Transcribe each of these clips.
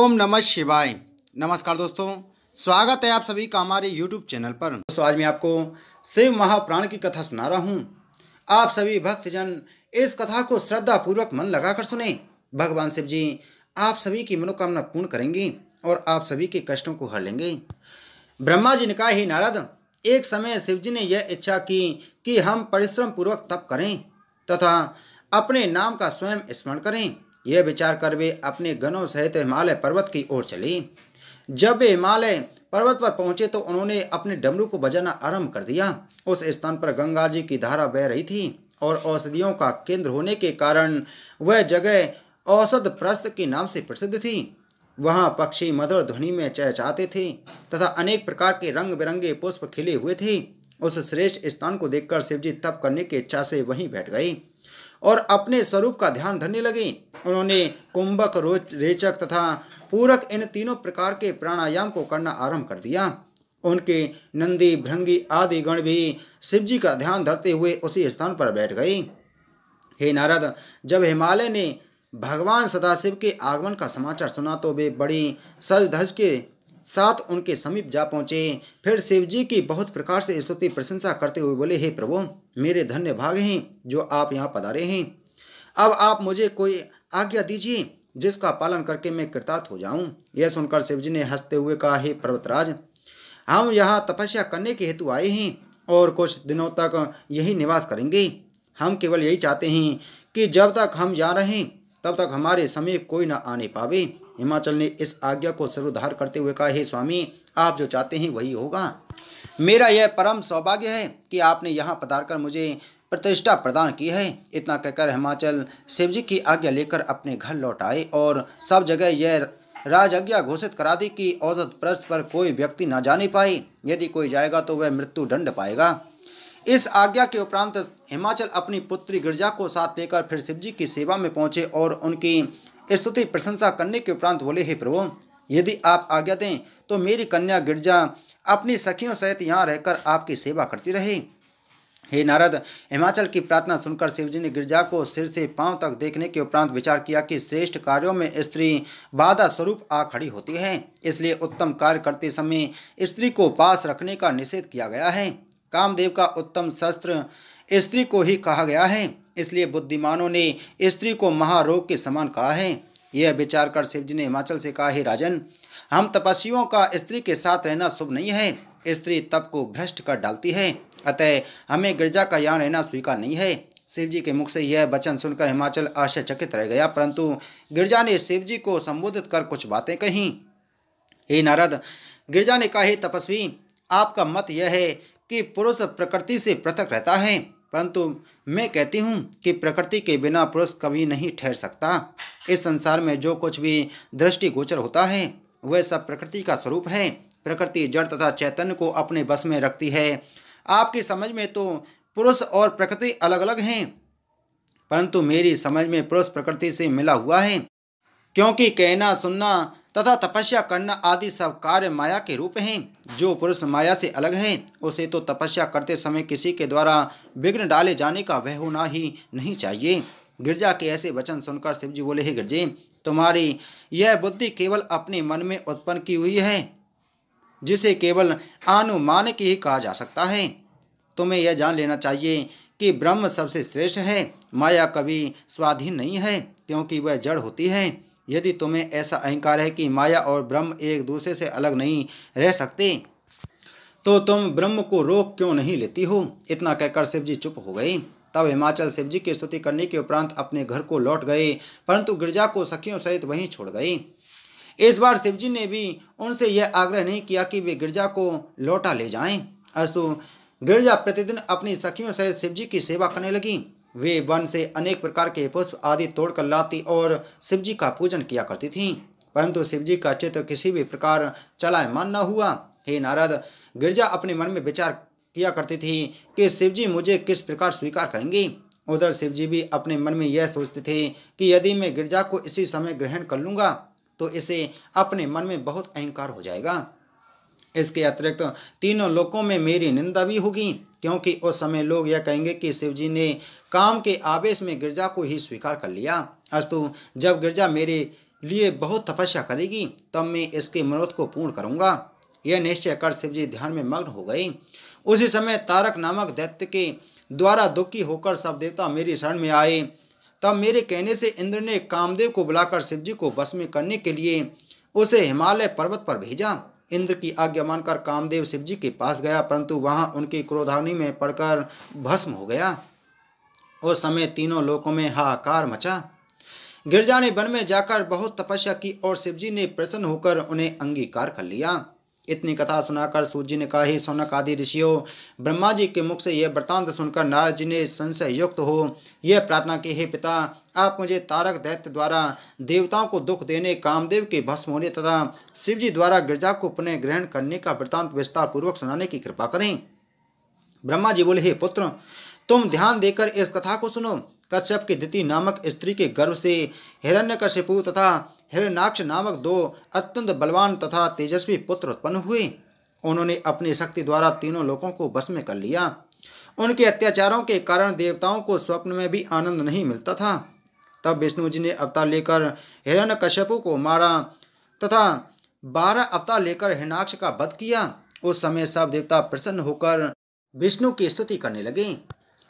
ओम नमः शिवाय। नमस्कार दोस्तों, स्वागत है आप सभी का हमारे YouTube चैनल पर। दोस्तों आज मैं आपको शिव महापुराण की कथा सुना रहा हूँ। आप सभी भक्तजन इस कथा को श्रद्धा पूर्वक मन लगाकर सुने। भगवान शिव जी आप सभी की मनोकामना पूर्ण करेंगे और आप सभी के कष्टों को हर लेंगे। ब्रह्मा जी ने कहा, हे नारद, एक समय शिव जी ने यह इच्छा की कि हम परिश्रम पूर्वक तप करें तथा अपने नाम का स्वयं स्मरण करें। यह विचार कर वे अपने गणों सहित हिमालय पर्वत की ओर चले। जब वे हिमालय पर्वत पर पहुंचे तो उन्होंने अपने डमरू को बजाना आरंभ कर दिया। उस स्थान पर गंगा जी की धारा बह रही थी और औषधियों का केंद्र होने के कारण वह जगह औषध प्रस्थ के नाम से प्रसिद्ध थी। वहां पक्षी मधुर ध्वनि में चहचहाते थे तथा अनेक प्रकार के रंग बिरंगे पुष्प खिले हुए थे। उस श्रेष्ठ स्थान को देखकर शिवजी तप करने की इच्छा से वहीं बैठ गए और अपने स्वरूप का ध्यान धरने लगे। उन्होंने कुंभक, रेचक तथा पूरक इन तीनों प्रकार के प्राणायाम को करना आरंभ कर दिया। उनके नंदी, भृंगी आदि गण भी शिवजी का ध्यान धरते हुए उसी स्थान पर बैठ गए। हे नारद, जब हिमालय ने भगवान सदाशिव के आगमन का समाचार सुना तो वे बड़ी सज धज के साथ उनके समीप जा पहुँचे। फिर शिवजी की बहुत प्रकार से स्तुति प्रशंसा करते हुए बोले, हे प्रभु, मेरे धन्य भाग हैं जो आप यहाँ पधारे हैं। अब आप मुझे कोई आज्ञा दीजिए जिसका पालन करके मैं कृतार्थ हो जाऊं। यह सुनकर शिवजी ने हंसते हुए कहा, हे पर्वतराज, हम यहाँ तपस्या करने के हेतु आए हैं और कुछ दिनों तक यही निवास करेंगे। हम केवल यही चाहते हैं कि जब तक हम यहाँ रहें तब तक हमारे समीप कोई न आने पावे। हिमाचल ने इस आज्ञा को सिरोधार करते हुए कहा, हे स्वामी, आप जो चाहते हैं वही होगा। मेरा यह परम सौभाग्य है कि आपने यहाँ पधारकर मुझे प्रतिष्ठा प्रदान की है। इतना कहकर हिमाचल शिवजी की आज्ञा लेकर अपने घर लौट आए और सब जगह यह राजआज्ञा घोषित करा दी कि औसत प्रस्थ पर कोई व्यक्ति न जाने पाए। यदि कोई जाएगा तो वह मृत्यु दंड पाएगा। इस आज्ञा के उपरांत हिमाचल अपनी पुत्री गिरजा को साथ लेकर फिर शिवजी की सेवा में पहुंचे और उनकी स्तुति प्रशंसा करने के उपरांत बोले, हे प्रभु, यदि आप आज्ञा दें तो मेरी कन्या गिरजा अपनी सखियों सहित यहाँ रहकर आपकी सेवा करती रहे। हे नारद, हिमाचल की प्रार्थना सुनकर शिवजी ने गिरजा को सिर से पांव तक देखने के उपरांत विचार किया कि श्रेष्ठ कार्यों में स्त्री बाधा स्वरूप आ खड़ी होती है, इसलिए उत्तम कार्य करते समय स्त्री को पास रखने का निषेध किया गया है। कामदेव का उत्तम शस्त्र स्त्री को ही कहा गया है, इसलिए बुद्धिमानों ने स्त्री को महारोग के समान कहा है। यह विचार कर शिवजी ने हिमाचल से कहा, हे राजन, हम तपस्वियों का स्त्री के साथ रहना शुभ नहीं है। स्त्री तप को भ्रष्ट कर डालती है, अतः हमें गिरजा का यहाँ रहना स्वीकार नहीं है। शिवजी के मुख से यह वचन सुनकर हिमाचल आश्चर्यचकित रह गया, परंतु गिरजा ने शिवजी को संबोधित कर कुछ बातें कहीं। हे नारद, गिरजा ने कहा, हे तपस्वी, आपका मत यह है कि पुरुष प्रकृति से पृथक रहता है, परंतु मैं कहती हूँ कि प्रकृति के बिना पुरुष कभी नहीं ठहर सकता। इस संसार में जो कुछ भी दृष्टि गोचर होता है वह सब प्रकृति का स्वरूप है। प्रकृति जड़ तथा चैतन्य को अपने बस में रखती है। आपकी समझ में तो पुरुष और प्रकृति अलग अलग हैं, परंतु मेरी समझ में पुरुष प्रकृति से मिला हुआ है, क्योंकि कहना, सुनना तथा तपस्या करना आदि सब कार्य माया के रूप हैं। जो पुरुष माया से अलग है उसे तो तपस्या करते समय किसी के द्वारा विघ्न डाले जाने का भय होना ही नहीं चाहिए। गिरजा के ऐसे वचन सुनकर शिवजी बोले, हे गिरजे, तुम्हारी यह बुद्धि केवल अपने मन में उत्पन्न की हुई है, जिसे केवल अनुमान की ही कहा जा सकता है। तुम्हें यह जान लेना चाहिए कि ब्रह्म सबसे श्रेष्ठ है। माया कभी स्वाधीन नहीं है, क्योंकि वह जड़ होती है। यदि तुम्हें ऐसा अहंकार है कि माया और ब्रह्म एक दूसरे से अलग नहीं रह सकते, तो तुम ब्रह्म को रोक क्यों नहीं लेती हो। इतना कहकर शिवजी चुप हो गए। तब हिमाचल शिवजी की स्तुति करने के उपरांत अपने घर को लौट गए, परंतु गिरजा को सखियों सहित वहीं छोड़ गए। इस बार शिवजी ने भी उनसे यह आग्रह नहीं किया कि वे गिरजा को लौटा ले जाएं। अस्तु गिरजा प्रतिदिन अपनी सखियों सहित शिवजी की सेवा करने लगी। वे वन से अनेक प्रकार के पुष्प आदि तोड़कर लाती और शिवजी का पूजन किया करती थीं, परंतु शिवजी का चित्त किसी भी प्रकार चलायमान न हुआ। हे नारद, गिरजा अपने मन में विचार किया करती थी कि शिवजी मुझे किस प्रकार स्वीकार करेंगे। उधर शिवजी भी अपने मन में यह सोचते थे कि यदि मैं गिरजा को इसी समय ग्रहण कर लूँगा तो इसे अपने मन में बहुत अहंकार हो जाएगा। इसके अतिरिक्त तीनों लोकों में मेरी निंदा भी होगी, क्योंकि उस समय लोग यह कहेंगे कि शिवजी ने काम के आवेश में गिरजा को ही स्वीकार कर लिया। अस्तु जब गिरजा मेरे लिए बहुत तपस्या करेगी, तब मैं इसके मनोरथ को पूर्ण करूंगा। यह निश्चय कर शिवजी ध्यान में मग्न हो गए। उसी समय तारक नामक दैत्य के द्वारा दुखी होकर सब देवता मेरी शरण में आए। तब मेरे कहने से इंद्र ने कामदेव को बुलाकर शिवजी को वश में करने के लिए उसे हिमालय पर्वत पर भेजा। इंद्र की आज्ञा मानकर कामदेव शिवजी के पास गया, परंतु वहां उनकी क्रोधाग्नि में पड़कर भस्म हो गया। उस समय तीनों लोकों में हाहाकार मचा। गिरजा ने वन में जाकर बहुत तपस्या की और शिवजी ने प्रसन्न होकर उन्हें अंगीकार कर लिया। इतनी कथा सुनाकर सूत जी ने कहा, हे सौनक आदि ऋषियों, ब्रह्मा जी के मुख से यह वृत्तांत सुनकर नारद जी ने संशय युक्त हो यह प्रार्थना की, हे पिता, आप मुझे तारक दैत्य द्वारा देवताओं को दुख देने, कामदेव के भस्म होने तथा शिवजी द्वारा गिरजा को पुनः ग्रहण करने का वृत्तांत विस्तार पूर्वक सुनाने की कृपा करें। ब्रह्मा जी बोले, हे पुत्र, तुम ध्यान देकर इस कथा को सुनो। कश्यप की दिति नामक स्त्री के गर्भ से हिरण्यकशिपु तथा हिरण्याक्ष नामक दो अत्यंत बलवान तथा तेजस्वी पुत्र उत्पन्न हुए। उन्होंने अपनी शक्ति द्वारा तीनों लोकों को वश में कर लिया। उनके अत्याचारों के कारण देवताओं को स्वप्न में भी आनंद नहीं मिलता था। तब विष्णु जी ने अवतार लेकर हिरण्यकशिपु को मारा तथा 12 अवतार लेकर हिरण्याक्ष का वध किया। उस समय सब देवता प्रसन्न होकर विष्णु की स्तुति करने लगे।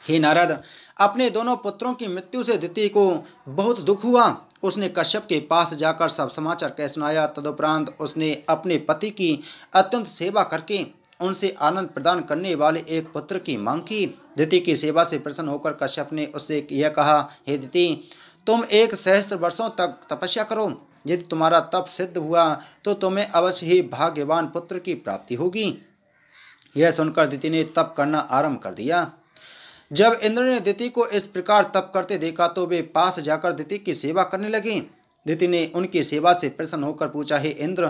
हे नारद, अपने दोनों पुत्रों की मृत्यु से दिति को बहुत दुख हुआ। उसने कश्यप के पास जाकर सब समाचार कह सुनाया। तदुपरांत उसने अपने पति की अत्यंत सेवा करके उनसे आनंद प्रदान करने वाले एक पुत्र की मांग की। दिति की सेवा से प्रसन्न होकर कश्यप ने उससे यह कहा, हे दिति, तुम 1 सहस्त्र वर्षों तक तपस्या करो। यदि तुम्हारा तप सिद्ध हुआ तो तुम्हें अवश्य ही भाग्यवान पुत्र की प्राप्ति होगी। यह सुनकर दिति ने तप करना आरंभ कर दिया। जब इंद्र ने दिति को इस प्रकार तप करते देखा तो वे पास जाकर दिति की सेवा करने लगे। दिति ने उनकी सेवा से प्रसन्न होकर पूछा, हे इंद्र,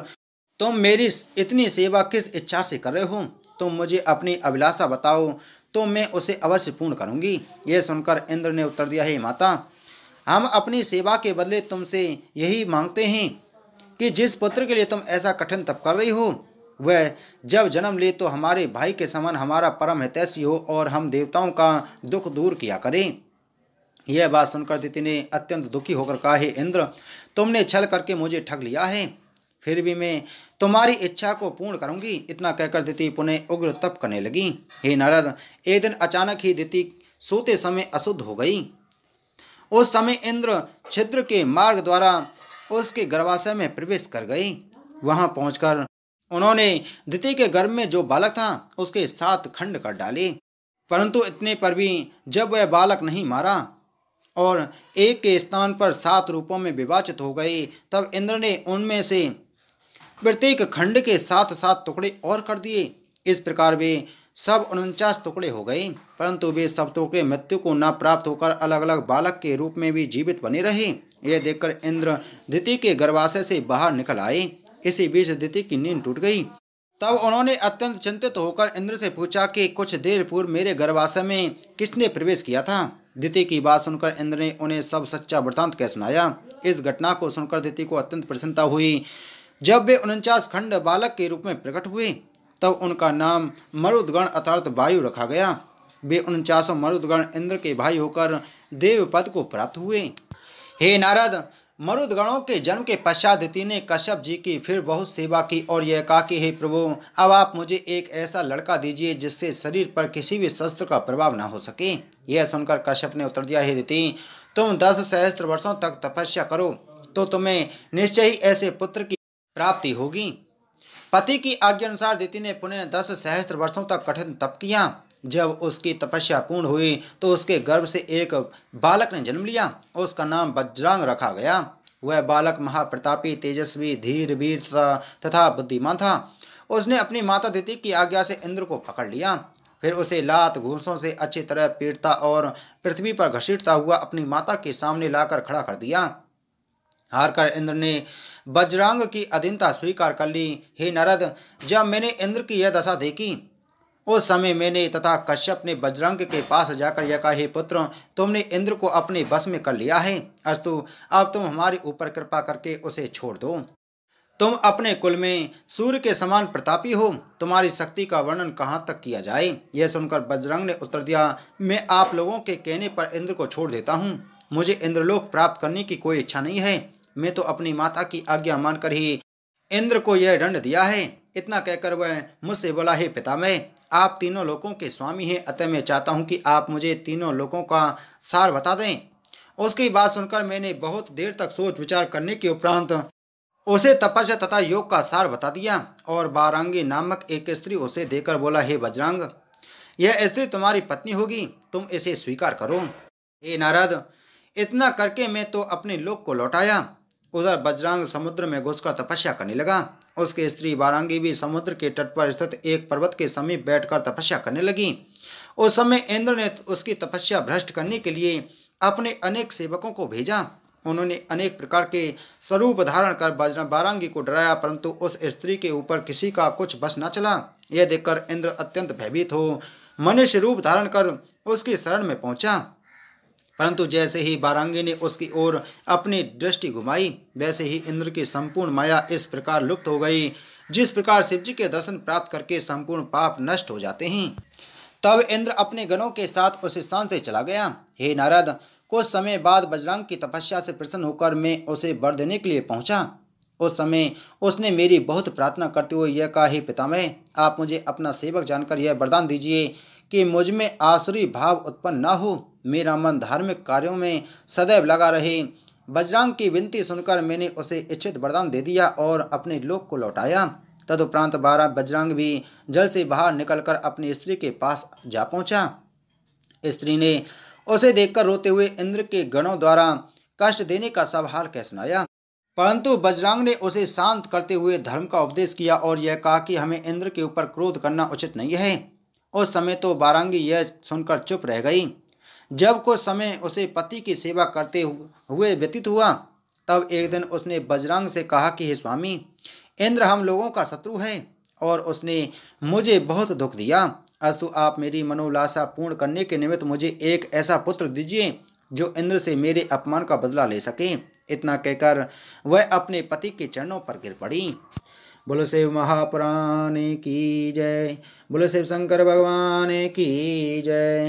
तुम मेरी इतनी सेवा किस इच्छा से कर रहे हो? तुम मुझे अपनी अभिलाषा बताओ तो मैं उसे अवश्य पूर्ण करूंगी। यह सुनकर इंद्र ने उत्तर दिया, हे माता, हम अपनी सेवा के बदले तुमसे यही मांगते हैं कि जिस पुत्र के लिए तुम ऐसा कठिन तप कर रही हो वह जब जन्म ले तो हमारे भाई के समान हमारा परम हितैषी हो और हम देवताओं का दुख दूर किया करें। यह बात सुनकर दिति ने अत्यंत दुखी होकर कहा, हे इंद्र, तुमने छल करके मुझे ठग लिया है, फिर भी मैं तुम्हारी इच्छा को पूर्ण करूंगी। इतना कहकर दिति पुनः उग्र तप करने लगी। हे नारद, एक दिन अचानक ही दिति सोते समय अशुद्ध हो गई। उस समय इंद्र छिद्र के मार्ग द्वारा उसके गर्भाशय में प्रवेश कर गए। वहां पहुंचकर उन्होंने दिति के गर्भ में जो बालक था उसके 7 खंड कर डाले, परंतु इतने पर भी जब वह बालक नहीं मारा और एक के स्थान पर 7 रूपों में विभाजित हो गए, तब इंद्र ने उनमें से प्रत्येक खंड के 7-7 टुकड़े और कर दिए। इस प्रकार वे सब 49 टुकड़े हो गए, परंतु वे सब टुकड़े मृत्यु को न प्राप्त होकर अलग अलग बालक के रूप में भी जीवित बने रहे। यह देखकर इंद्र दिति के गर्भाशय से बाहर निकल आए। इसी बीच दिति की नींद टूट गई। तब उन्होंने अत्यंत चिंतित होकर इंद्र से पूछा कि कुछ देर पूर्व मेरे गर्भाशय में किसने प्रवेश किया था। दिति की बात सुनकर इंद्र ने उन्हें सब सच्चा वृत्तांत कह सुनाया। इस घटना को सुनकर दिति को अत्यंत प्रसन्नता हुई। जब वे 49 खंड बालक के रूप में प्रकट हुए तब उनका नाम मरुदगण अर्थात वायु रखा गया। वे 49 मरुदगण इंद्र के भाई होकर देव पद को प्राप्त हुए। हे नारद, मरुदगणों के जन्म के पश्चात दिति ने कश्यप जी की फिर बहुत सेवा की और यह कहा कि हे प्रभु, अब आप मुझे एक ऐसा लड़का दीजिए जिससे शरीर पर किसी भी शस्त्र का प्रभाव न हो सके। यह सुनकर कश्यप ने उत्तर दिया, हे दिति, तुम 10 सहस्त्र वर्षों तक तपस्या करो तो तुम्हें निश्चय ही ऐसे पुत्र की प्राप्ति होगी। पति की आज्ञा अनुसार दिति ने पुनः 10 सहस्त्र वर्षों तक कठिन तप किया। जब उसकी तपस्या पूर्ण हुई तो उसके गर्भ से एक बालक ने जन्म लिया। उसका नाम वज्रांग रखा गया। वह बालक महाप्रतापी, तेजस्वी, धीर, वीर तथा बुद्धिमान था। उसने अपनी माता दिति की आज्ञा से इंद्र को पकड़ लिया। फिर उसे लात घूंसों से अच्छी तरह पीटता और पृथ्वी पर घसीटता हुआ अपनी माता के सामने लाकर खड़ा कर दिया। हारकर इंद्र ने वज्रांग की अधीनता स्वीकार कर ली। हे नारद, जब मैंने इंद्र की यह दशा देखी उस समय मैंने तथा कश्यप ने वज्रांग के पास जाकर यह कहा, हे पुत्र, तुमने इंद्र को अपने बस में कर लिया है। अस्तु, अब तुम हमारे ऊपर कृपा करके उसे छोड़ दो। तुम अपने कुल में सूर्य के समान प्रतापी हो, तुम्हारी शक्ति का वर्णन कहाँ तक किया जाए। यह सुनकर वज्रांग ने उत्तर दिया, मैं आप लोगों के कहने पर इंद्र को छोड़ देता हूँ। मुझे इंद्रलोक प्राप्त करने की कोई इच्छा नहीं है। मैं तो अपनी माता की आज्ञा मानकर ही इंद्र को यह दंड दिया है। इतना कहकर वह मुझसे बोला, हे पितामह, आप तीनों लोकों के स्वामी हैं, अतः मैं चाहता हूँ कि आप मुझे तीनों लोकों का सार बता दें। उसकी बात सुनकर मैंने बहुत देर तक सोच विचार करने के उपरांत उसे तपस्या तथा योग का सार बता दिया और बारांगी नामक एक स्त्री उसे देकर बोला, हे बजरंग, यह स्त्री तुम्हारी पत्नी होगी, तुम इसे स्वीकार करो। हे नारद, इतना करके मैं तो अपने लोक को लौटाया। उधर बजरंग समुद्र में घुसकर तपस्या करने लगा। उसकी स्त्री बारांगी भी समुद्र के तट पर स्थित एक पर्वत के समीप बैठकर तपस्या करने लगी। उस समय इंद्र ने उसकी तपस्या भ्रष्ट करने के लिए अपने अनेक सेवकों को भेजा। उन्होंने अनेक प्रकार के स्वरूप धारण कर बारांगी को डराया, परंतु उस स्त्री के ऊपर किसी का कुछ बस न चला। यह देखकर इंद्र अत्यंत भयभीत हो मनुष्य रूप धारण कर उसकी शरण में पहुंचा, परंतु जैसे ही बारांगी ने उसकी ओर अपनी दृष्टि घुमाई, वैसे ही इंद्र की संपूर्ण माया इस प्रकार लुप्त हो गई, जिस प्रकार शिवजी के दर्शन प्राप्त करके संपूर्ण पाप नष्ट हो जाते हैं। तब इंद्र अपने गणों के साथ उस स्थान से चला गया। हे नारद, कुछ समय बाद बजरंग की तपस्या से प्रसन्न होकर मैं उसे वर देने के लिए पहुंचा। उस समय उसने मेरी बहुत प्रार्थना करते हुए यह कहा, हे पितामह, आप मुझे अपना सेवक जानकर यह वरदान दीजिए कि मुझ में आसुरी भाव उत्पन्न न हो, मेरा मन धार्मिक कार्यों में सदैव लगा रहे। बजरंग की विनती सुनकर मैंने उसे इच्छित वरदान दे दिया और अपने लोक को लौटाया। तदुपरांत बजरंग भी जल से बाहर निकलकर अपनी स्त्री के पास जा पहुंचा। स्त्री ने उसे देखकर रोते हुए इंद्र के गणों द्वारा कष्ट देने का सब हाल कह सुनाया, परंतु बजरंग ने उसे शांत करते हुए धर्म का उपदेश किया और यह कहा कि हमें इंद्र के ऊपर क्रोध करना उचित नहीं है। उस समय तो बारांगी यह सुनकर चुप रह गई। जब कुछ समय उसे पति की सेवा करते हुए व्यतीत हुआ, तब एक दिन उसने बजरंग से कहा कि हे स्वामी, इंद्र हम लोगों का शत्रु है और उसने मुझे बहुत दुख दिया। अस्तु आप मेरी मनोलासा पूर्ण करने के निमित्त मुझे एक ऐसा पुत्र दीजिए जो इंद्र से मेरे अपमान का बदला ले सके। इतना कहकर वह अपने पति के चरणों पर गिर पड़ी। बोलो शिव महापुराण की जय। बोलो शिव शंकर भगवान की जय।